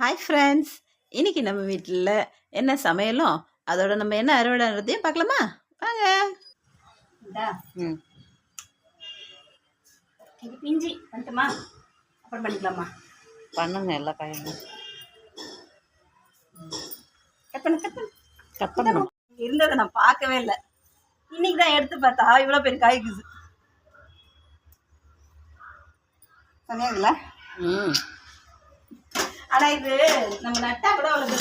Hi friends, இன்னைக்கு நம்ம வீட்டில் என்ன சமையலும் அதோட நம்ம என்ன அறுவடைன்றதையும் பார்க்கலாமா? வாங்க. ம் இது பிஞ்சி வந்துட்டுமா அப்புறம் பண்ணிக்கலாமா? பண்ணுங்க எல்லா காயும் கட் பண்ணு கட் பண்ணு கட் பண்ணணும். இருந்ததை நான் பார்க்கவே இல்லை, இன்னைக்கு தான் எடுத்து பார்த்தா இவ்வளோ பெரிய காய்க்குது. சொன்னீங்களா? ஆனால் இது நம்ம நட்டா கூட அவ்வளோ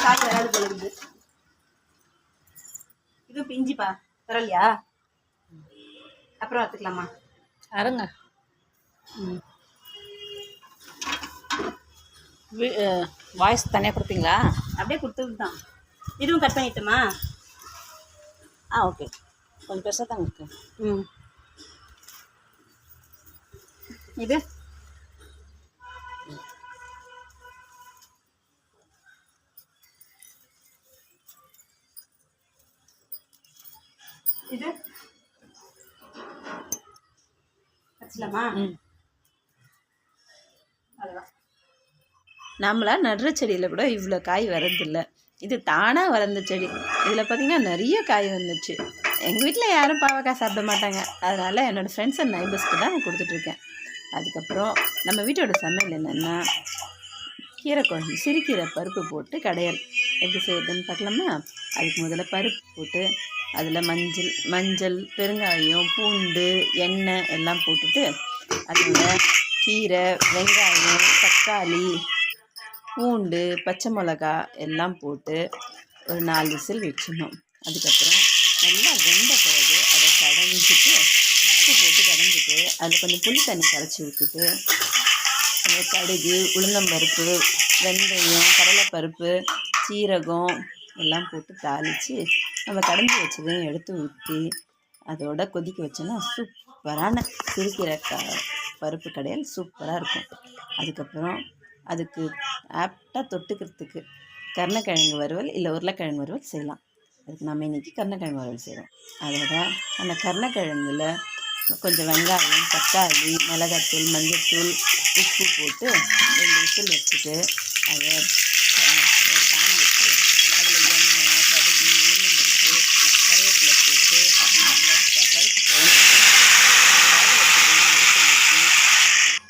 காய் வராது போகுது. இது பிஞ்சிப்பா வரலையா? அப்புறம் பார்த்துக்கலாமா? அருங்க. வாய்ஸ் தனியாக கொடுப்பீங்களா? அப்படியே கொடுத்தது தான். இதுவும் கட் பண்ணிட்டுமா? ஓகே. கொஞ்சம் பெருசாக தாங்க இருக்கு. இது இது வச்சுலாமா? அவ்வளோதான். நம்மளா நடுற செடியில் கூட இவ்வளோ காய் வரதில்லை. இது தானாக வளர்ந்த செடி. இதில் பார்த்திங்கன்னா நிறைய காய் வந்துச்சு. எங்கள் வீட்டில் யாரும் பாவக்காய் சாப்பிட மாட்டாங்க, அதனால் என்னோடய ஃப்ரெண்ட்ஸ் அண்ட் நைபர்ஸ்க்கு தான் நான் கொடுத்துட்ருக்கேன். அதுக்கப்புறம் நம்ம வீட்டோட சமையல் என்னென்னா கீரை குழம்பு, சிறுகீரை பருப்பு போட்டு கடையல் எப்படி செய்யுதுன்னு பார்க்கலாமா? அதுக்கு முதல்ல பருப்பு போட்டு அதில் மஞ்சள் பெருங்காயம் பூண்டு எண்ணெய் எல்லாம் போட்டுட்டு அதோட கீரை வெங்காயம் தக்காளி பூண்டு பச்சை மிளகா எல்லாம் போட்டு ஒரு 4 விசில் வச்சிடணும். அதுக்கப்புறம் நல்லா வெந்த பிறகு அதை கடைஞ்சிட்டு உப்பு போட்டு கடைஞ்சிட்டு அதில் கொஞ்சம் புளி தண்ணி கரைச்சி ஊற்றிட்டு கடுகு உளுந்தம்பருப்பு வெந்தயம் கடலைப்பருப்பு சீரகம் எல்லாம் போட்டு தாளித்து நம்ம கடைஞ்சி வச்சதையும் எடுத்து ஊற்றி அதோட கொதிக்க வச்சோன்னா சூப்பரான சிறுகீரை பருப்பு கடையல் சூப்பராக இருக்கும். அதுக்கப்புறம் அதுக்கு ஆப்டாக தொட்டுக்கிறதுக்கு கருணக்கிழங்கு வறுவல் இல்லை உருளைக்கிழங்கு வறுவல் செய்யலாம். அதுக்கு நம்ம இன்றைக்கி கருணக்கிழங்கு வறுவல் செய்கிறோம். அதோட அந்த கருணக்கிழங்குல கொஞ்சம் வெங்காயம் தக்காளி மிளகாத்தூள் மஞ்சள்தூள் உப்பு போட்டு 2 விசில் வச்சுட்டு அதை பேன் வச்சு அதில் எண்ணெய் கடுகு உளுந்தம்பருப்பு கருவேப்பிலை போட்டு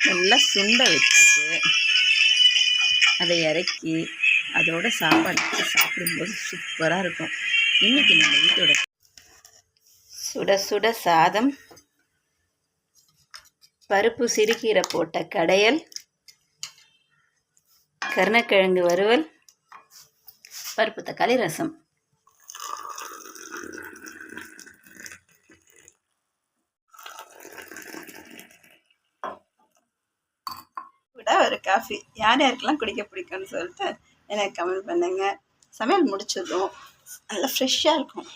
நல்லா சுண்டை வச்சுட்டு அதை இறக்கி அதோட சாப்பாடு சாப்பிடும்போது சூப்பராக இருக்கும். இன்றைக்கி நம்ம வீட்டோட சுட சுட சாதம், பருப்பு சிறுகீரை போட்ட கடையல், கருணக்கிழங்கு வறுவல், பருப்பு தக்காளி ரசம். கூட ஒரு காஃபி யார் யாருக்கெல்லாம் குடிக்க பிடிக்கும்னு சொல்லிட்டு எனக்கு கமெண்ட் பண்ணுங்க. சமையல் முடிச்சதும் நல்லா ஃப்ரெஷ்ஷாக இருக்கும்.